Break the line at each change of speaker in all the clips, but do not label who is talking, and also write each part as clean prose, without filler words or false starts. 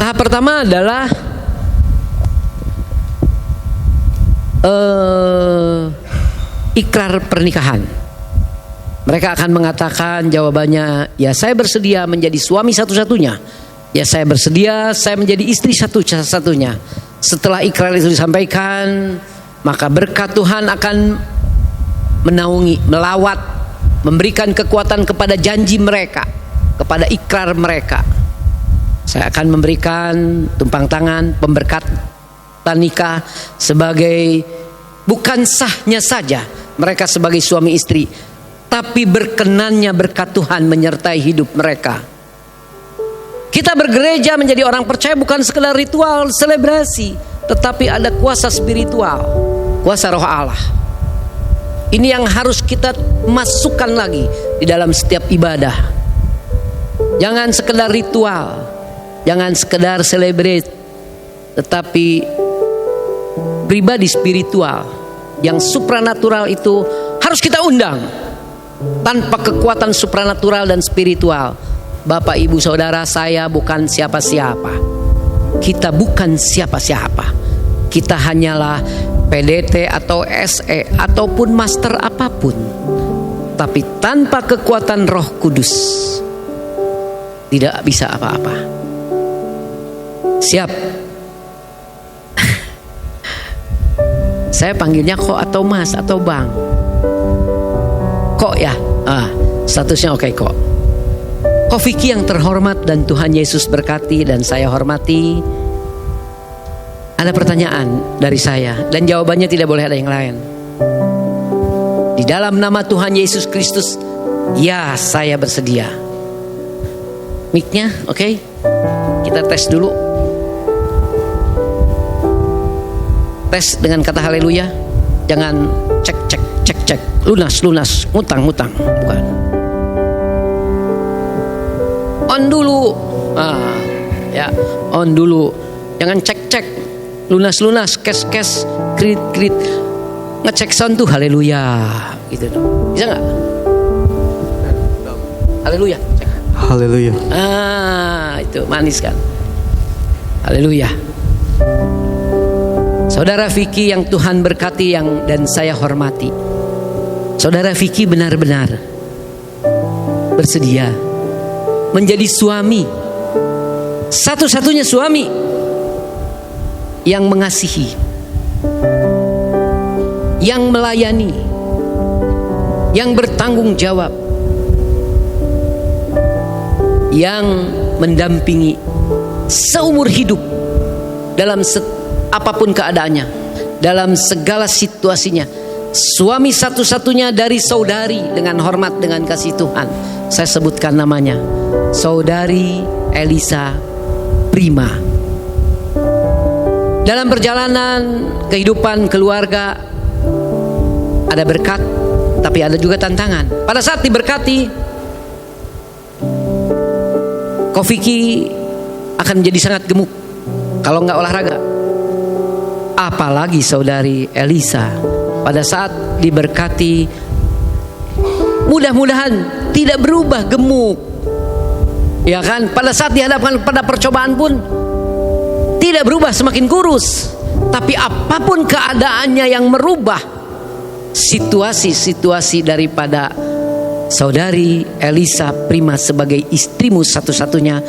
Tahap pertama adalah ikrar pernikahan. Mereka akan mengatakan jawabannya, ya saya bersedia menjadi suami satu-satunya. Ya saya bersedia saya menjadi istri satu-satunya. Setelah ikrar itu disampaikan, maka berkat Tuhan akan menaungi, melawat, memberikan kekuatan kepada janji mereka, kepada ikrar mereka. Saya akan memberikan tumpang tangan, pemberkatan nikah sebagai bukan sahnya saja mereka sebagai suami istri, tapi berkenannya berkat Tuhan menyertai hidup mereka. Kita bergereja menjadi orang percaya bukan sekedar ritual selebrasi, tetapi ada kuasa spiritual, kuasa roh Allah. Ini yang harus kita masukkan lagi di dalam setiap ibadah. Jangan sekedar ritual, jangan sekedar celebrate, tetapi pribadi spiritual yang supranatural itu harus kita undang. Tanpa kekuatan supranatural dan spiritual, Bapak Ibu Saudara, saya bukan siapa-siapa. Kita bukan siapa-siapa. Kita hanyalah PDT atau SE ataupun master apapun. Tapi tanpa kekuatan Roh Kudus tidak bisa apa-apa. Siap? Saya panggilnya kok atau mas atau bang? Kok ya? Statusnya oke kok. Kok Vicky yang terhormat dan Tuhan Yesus berkati dan saya hormati. Ada pertanyaan dari saya dan jawabannya tidak boleh ada yang lain. Di dalam nama Tuhan Yesus Kristus, ya saya bersedia. Mic-nya oke? Kita tes dulu. Tes dengan kata haleluya. Jangan cek. Lunas, ngutang, bukan. On dulu. Ya, on dulu. Jangan cek. Lunas, kes, krit. Ngecek sound tuh haleluya. Gitu dong. Bisa enggak? Haleluya.
Haleluya.
Itu manis kan. Haleluya. Saudara Vicky yang Tuhan berkati dan saya hormati. Saudara Vicky benar-benar bersedia menjadi suami, satu-satunya suami yang mengasihi, yang melayani, yang bertanggung jawab, yang mendampingi seumur hidup dalam apapun keadaannya, dalam segala situasinya. Suami satu-satunya dari saudari dengan hormat, dengan kasih Tuhan. Saya sebutkan namanya, Saudari Elisa Prima. Dalam perjalanan kehidupan keluarga ada berkat, tapi ada juga tantangan. Pada saat diberkati, Ko Vicky akan menjadi sangat gemuk kalau nggak olahraga. Apalagi Saudari Elisa pada saat diberkati, mudah-mudahan tidak berubah gemuk, ya kan? Pada saat dihadapkan pada percobaan pun tidak berubah semakin kurus. Tapi apapun keadaannya yang merubah situasi daripada Saudari Elisa Prima sebagai istrimu satu-satunya,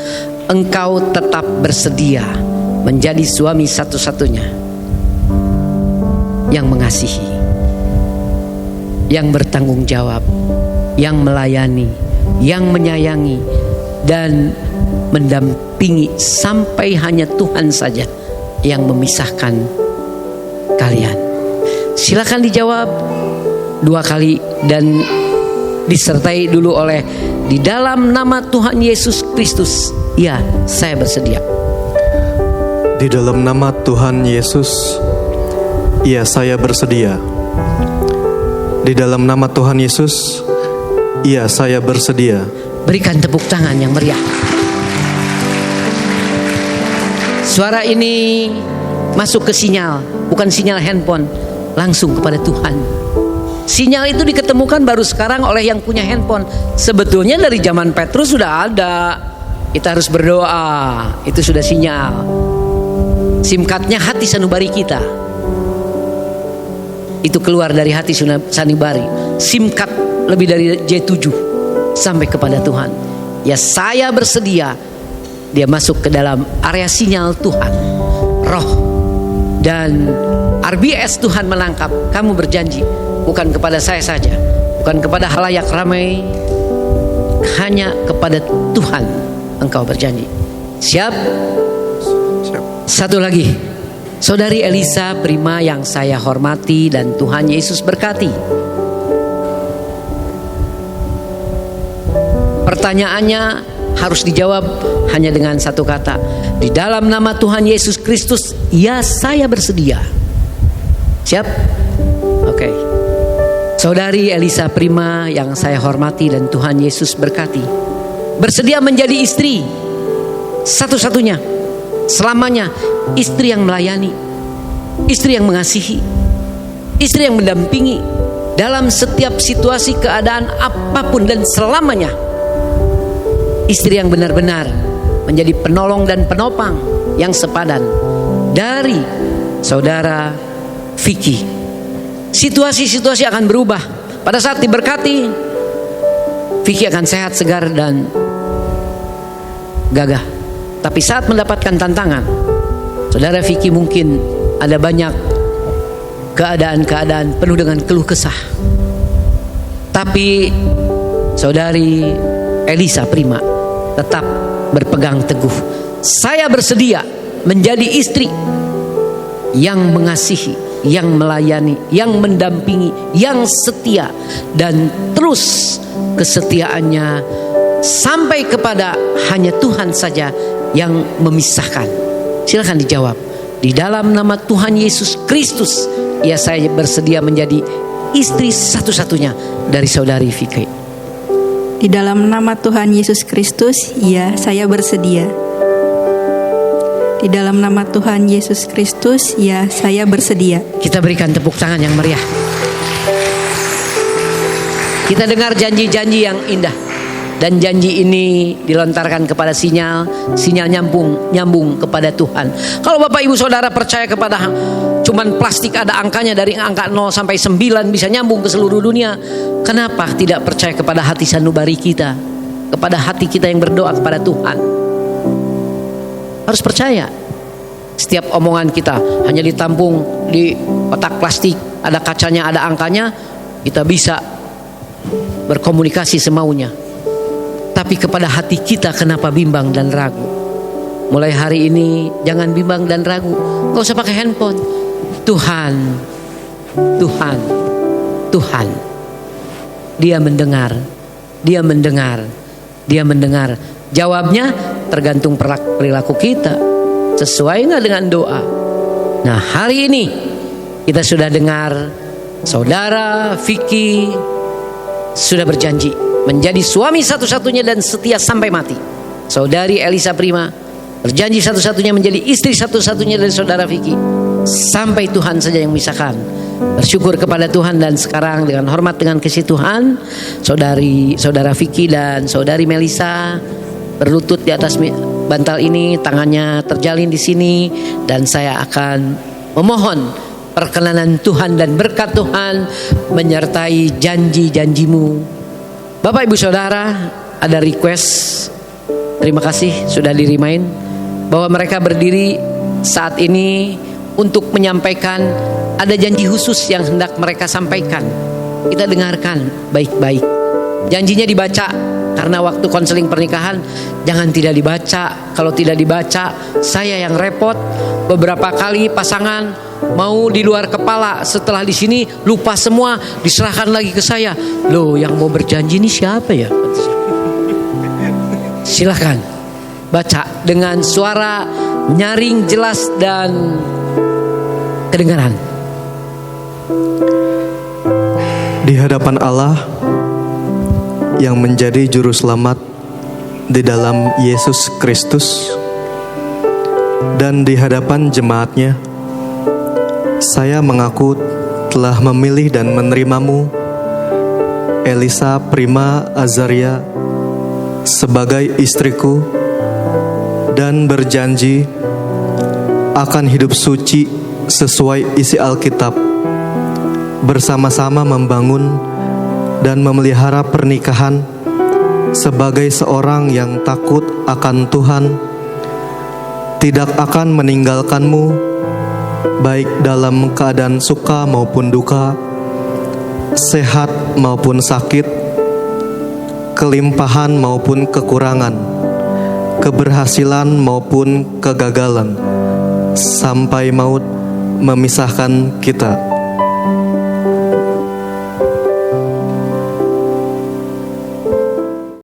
engkau tetap bersedia menjadi suami satu-satunya yang mengasihi, yang bertanggung jawab, yang melayani, yang menyayangi, dan mendampingi sampai hanya Tuhan saja yang memisahkan kalian. Silakan dijawab 2 kali dan disertai dulu oleh di dalam nama Tuhan Yesus Kristus, ya saya bersedia.
Di dalam nama Tuhan Yesus, ya saya bersedia. Di dalam nama Tuhan Yesus, ya saya bersedia.
Berikan tepuk tangan yang meriah. Suara ini masuk ke sinyal, bukan sinyal handphone, langsung kepada Tuhan. Sinyal itu diketemukan baru sekarang oleh yang punya handphone. Sebetulnya dari zaman Petrus sudah ada. Kita harus berdoa. Itu sudah sinyal. SIM cardnya hati sanubari kita. Itu keluar dari hati sanubari. SIM card lebih dari J7 sampai kepada Tuhan. Ya saya bersedia. Dia masuk ke dalam area sinyal Tuhan. Roh dan RBS Tuhan menangkap. Kamu berjanji bukan kepada saya saja, bukan kepada halayak ramai, hanya kepada Tuhan engkau berjanji. Siap? Satu lagi, Saudari Elisa Prima yang saya hormati dan Tuhan Yesus berkati. Pertanyaannya harus dijawab hanya dengan satu kata. Di dalam nama Tuhan Yesus Kristus, ya saya bersedia. Siap? Oke. Saudari Elisa Prima yang saya hormati dan Tuhan Yesus berkati. Bersedia menjadi istri satu-satunya, selamanya, istri yang melayani, istri yang mengasihi, istri yang mendampingi dalam setiap situasi keadaan apapun dan selamanya. Istri yang benar-benar menjadi penolong dan penopang yang sepadan dari saudara Vicky. Situasi-situasi akan berubah. Pada saat diberkati, Vicky akan sehat, segar dan gagah. Tapi saat mendapatkan tantangan, saudara Vicky mungkin ada banyak keadaan-keadaan penuh dengan keluh kesah. Tapi saudari Elisa Prima tetap berpegang teguh. Saya bersedia menjadi istri yang mengasihi, yang melayani, yang mendampingi, yang setia, dan terus kesetiaannya sampai kepada hanya Tuhan saja yang memisahkan. Silakan dijawab. Di dalam nama Tuhan Yesus Kristus, ya saya bersedia menjadi istri satu-satunya dari saudari Vicky.
Di dalam nama Tuhan Yesus Kristus, ya saya bersedia. Di dalam nama Tuhan Yesus Kristus, ya saya bersedia.
Kita berikan tepuk tangan yang meriah. Kita dengar janji-janji yang indah. Dan janji ini dilontarkan kepada sinyal nyambung kepada Tuhan. Kalau Bapak Ibu Saudara percaya kepada cuman plastik ada angkanya dari angka 0 sampai 9 bisa nyambung ke seluruh dunia, kenapa tidak percaya kepada hati sanubari kita, kepada hati kita yang berdoa kepada Tuhan? Harus percaya. Setiap omongan kita hanya ditampung di kotak plastik, ada kacanya, ada angkanya, kita bisa berkomunikasi semaunya. Tapi kepada hati kita kenapa bimbang dan ragu? Mulai hari ini jangan bimbang dan ragu. Gak usah pakai handphone. Tuhan. Dia mendengar. Jawabnya tergantung perilaku kita. Sesuai gak dengan doa? Nah hari ini kita sudah dengar saudara Vicky sudah berjanji menjadi suami satu-satunya dan setia sampai mati. Saudari Elisa Prima berjanji satu-satunya menjadi istri satu-satunya dari saudara Vicky sampai Tuhan saja yang memisahkan. Bersyukur kepada Tuhan. Dan sekarang dengan hormat, dengan kasih Tuhan, saudara Vicky dan saudari Melisa berlutut di atas bantal ini, tangannya terjalin di sini, dan saya akan memohon perkenanan Tuhan dan berkat Tuhan menyertai janji-janjimu. Bapak Ibu Saudara, ada request. Terima kasih sudah di-remind bahwa mereka berdiri saat ini untuk menyampaikan ada janji khusus yang hendak mereka sampaikan. Kita dengarkan baik-baik. Janjinya dibaca, karena waktu konseling pernikahan jangan tidak dibaca. Kalau tidak dibaca, saya yang repot. Beberapa kali pasangan mau di luar kepala, setelah di sini lupa semua, diserahkan lagi ke saya. Loh, yang mau berjanji ini siapa ya? Silahkan baca dengan suara nyaring, jelas dan kedengaran.
Di hadapan Allah yang menjadi juru selamat di dalam Yesus Kristus, dan di hadapan jemaatnya, saya mengaku telah memilih dan menerimamu, Elisa Prima Azaria, sebagai istriku dan berjanji akan hidup suci sesuai isi Alkitab, bersama-sama membangun dan memelihara pernikahan sebagai seorang yang takut akan Tuhan, tidak akan meninggalkanmu baik dalam keadaan suka maupun duka, sehat maupun sakit, kelimpahan maupun kekurangan, keberhasilan maupun kegagalan, sampai maut memisahkan kita.